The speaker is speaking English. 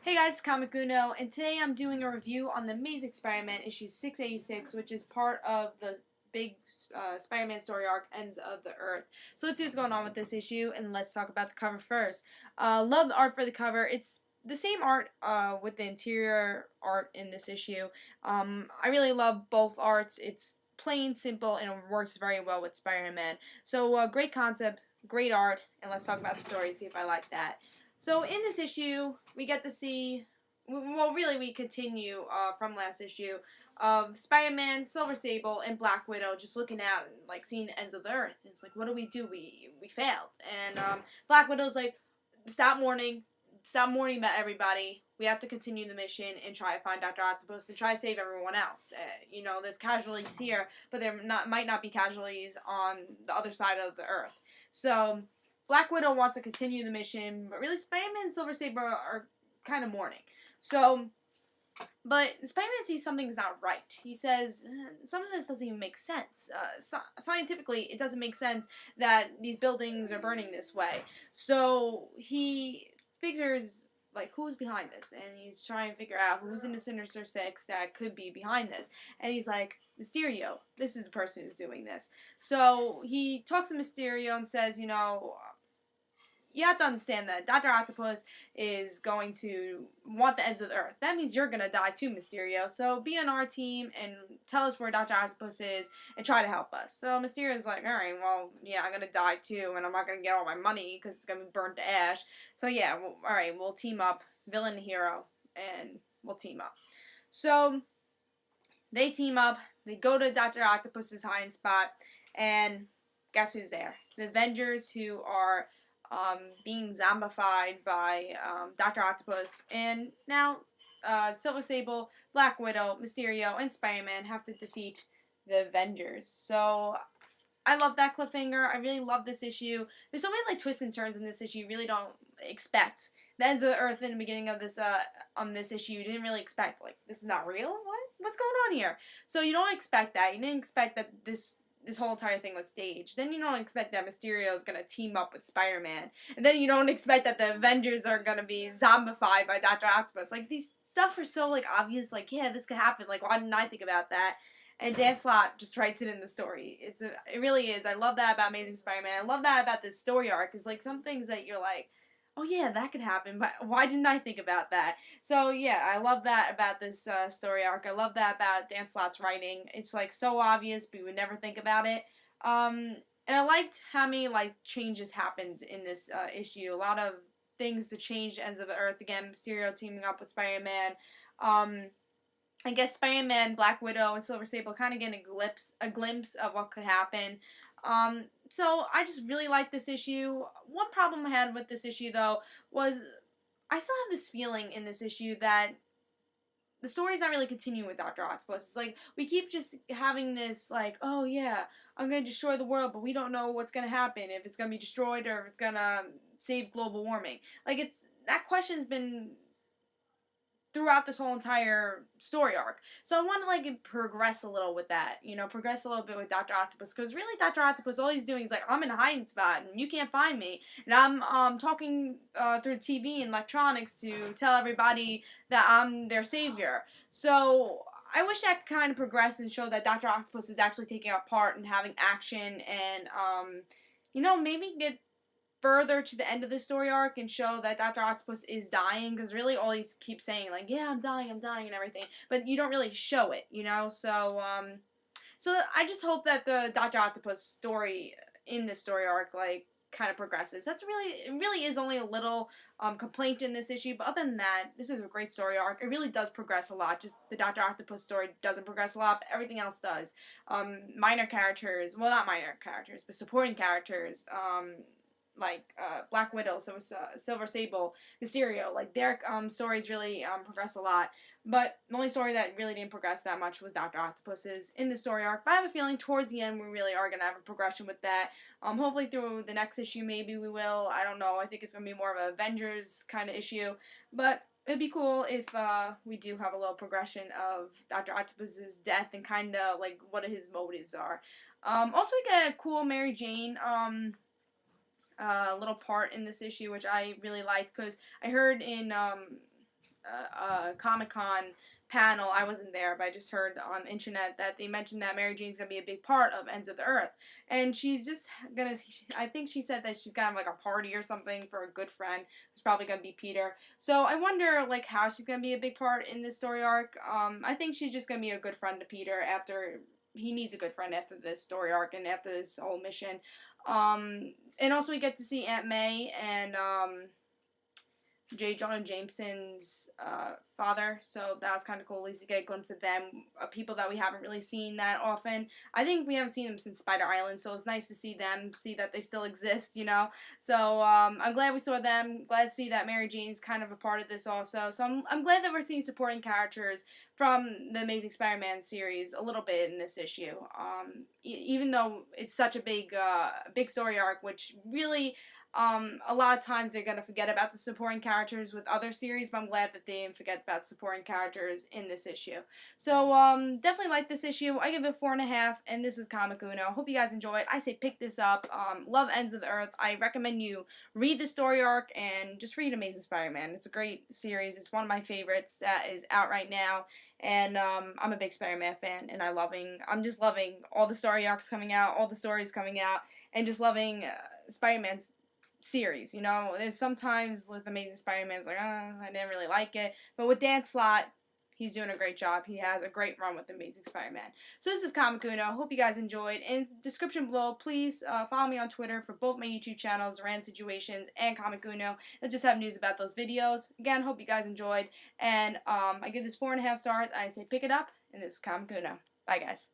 Hey guys, it's Comic Uno, and today I'm doing a review on the Amazing Spider-Man issue 686, which is part of the big Spider-Man story arc, Ends of the Earth. So let's see what's going on with this issue, and let's talk about the cover first. Love the art for the cover. It's the same art with the interior art in this issue. I really love both arts. It's plain, simple, and it works very well with Spider-Man. So great concept, great art, and let's talk about the story, see if I like that. So in this issue, we get to see, well, really, we continue from last issue of Spider-Man, Silver Sable, and Black Widow just looking out and like seeing the ends of the earth. It's like, what do? We failed, and Black Widow's like, stop mourning, stop mourning about everybody. We have to continue the mission and try to find Dr. Octopus and try to save everyone else. There's casualties here, but there might not be casualties on the other side of the earth. So Black Widow wants to continue the mission, but really Spider-Man and Silver Sable are kind of mourning. But Spider-Man sees something's not right. He says, some of this doesn't even make sense. Scientifically, it doesn't make sense that these buildings are burning this way. So he figures, like, who's behind this? And he's trying to figure out who's in the Sinister Six that could be behind this. And he's like, Mysterio, this is the person who's doing this. So he talks to Mysterio and says, you have to understand that Dr. Octopus is going to want the ends of the earth. That means you're going to die too, Mysterio. So be on our team and tell us where Dr. Octopus is and try to help us. So Mysterio's like, alright, well, yeah, I'm going to die too, and I'm not going to get all my money because it's going to be burnt to ash. So yeah, alright, we'll team up, villain and hero, and we'll team up. So they team up, they go to Dr. Octopus's hiding spot, and guess who's there? The Avengers, who are being zombified by Dr. Octopus, and now Silver Sable, Black Widow, Mysterio, and Spider-Man have to defeat the Avengers. So I love that cliffhanger. I really love this issue. There's so many like twists and turns in this issue you really don't expect. The ends of the earth in the beginning of this this issue you didn't really expect. Like, this is not real? What's going on here? So you don't expect that. You didn't expect that this whole entire thing was staged. Then you don't expect that Mysterio is going to team up with Spider-Man. And then you don't expect that the Avengers are going to be zombified by Dr. Octopus. Like, these stuff are so, like, obvious. Like, yeah, this could happen. Like, why didn't I think about that? And Dan Slott just writes it in the story. It really is. I love that about Amazing Spider-Man. I love that about this story arc. Is like, some things that you're like, oh yeah, that could happen, but why didn't I think about that? So yeah, I love that about this story arc. I love that about Dan Slott's writing. It's like so obvious, but you would never think about it. And I liked how many like changes happened in this issue. A lot of things to change the ends of the earth. Again, Mysterio teaming up with Spider-Man. I guess Spider-Man, Black Widow, and Silver Sable kind of getting a glimpse of what could happen. So I just really like this issue. One problem I had with this issue, though, was I still have this feeling in this issue that the story's not really continuing with Dr. Octopus. It's like, we keep just having this, like, oh yeah, I'm gonna destroy the world, but we don't know what's gonna happen, if it's gonna be destroyed or if it's gonna save global warming. Like, that question's been throughout this whole entire story arc. So I want to like progress a little with that, progress a little bit with Dr. Octopus, because really Dr. Octopus, all he's doing is like, I'm in a hiding spot and you can't find me, and I'm talking through TV and electronics to tell everybody that I'm their savior. So I wish that could kind of progress and show that Dr. Octopus is actually taking a part and having action, and maybe get further to the end of the story arc and show that Dr. Octopus is dying, because really all he keeps saying, like, yeah, I'm dying, and everything, but you don't really show it, so I just hope that the Dr. Octopus story in this story arc, like, kind of progresses. It really is only a little complaint in this issue, but other than that, this is a great story arc. It really does progress a lot. Just the Dr. Octopus story doesn't progress a lot, but everything else does. Minor characters, well, not minor characters, but supporting characters, like Black Widow, so Silver Sable, Mysterio, like their stories really progress a lot. But the only story that really didn't progress that much was Dr. Octopus's in the story arc. But I have a feeling towards the end we really are going to have a progression with that. Hopefully through the next issue maybe we will. I don't know. I think it's going to be more of an Avengers kind of issue. But it'd be cool if we do have a little progression of Dr. Octopus's death and kind of like what his motives are. Also we get a cool Mary Jane little part in this issue, which I really liked, because I heard in Comic-Con panel. I wasn't there, but I just heard on the internet that they mentioned that Mary Jane's gonna be a big part of Ends of the Earth, and she's just gonna. I think she said that she's gonna have like a party or something for a good friend, who's probably gonna be Peter. So I wonder like how she's gonna be a big part in this story arc. I think she's just gonna be a good friend to Peter after he needs a good friend after this story arc and after this whole mission. And also we get to see Aunt May and J. Jonah Jameson's father, so that was kind of cool. At least you get a glimpse of them, people that we haven't really seen that often. I think we haven't seen them since Spider Island, so it's nice to see them, see that they still exist, you know. So I'm glad we saw them. Glad to see that Mary Jane's kind of a part of this also. So I'm glad that we're seeing supporting characters from the Amazing Spider-Man series a little bit in this issue. Even though it's such a big story arc, which really. A lot of times they're going to forget about the supporting characters with other series, but I'm glad that they didn't forget about supporting characters in this issue. So, definitely like this issue. I give it 4.5, and this is Comic Uno. Hope you guys enjoy it. I say pick this up. Love Ends of the Earth. I recommend you read the story arc and just read Amazing Spider-Man. It's a great series. It's one of my favorites that is out right now. And I'm a big Spider-Man fan, and I'm just loving all the story arcs coming out, all the stories coming out, and just loving Spider-Man's series. You know, there's sometimes with Amazing Spider-Man, it's like, I didn't really like it. But with Dan Slott, he's doing a great job. He has a great run with Amazing Spider-Man. So this is Comic Uno. Hope you guys enjoyed. In the description below, please follow me on Twitter for both my YouTube channels, Rand Situations and Comic Uno. I'll just have news about those videos. Again, hope you guys enjoyed. And I give this 4.5 stars. I say pick it up. And this is Comic Uno. Bye, guys.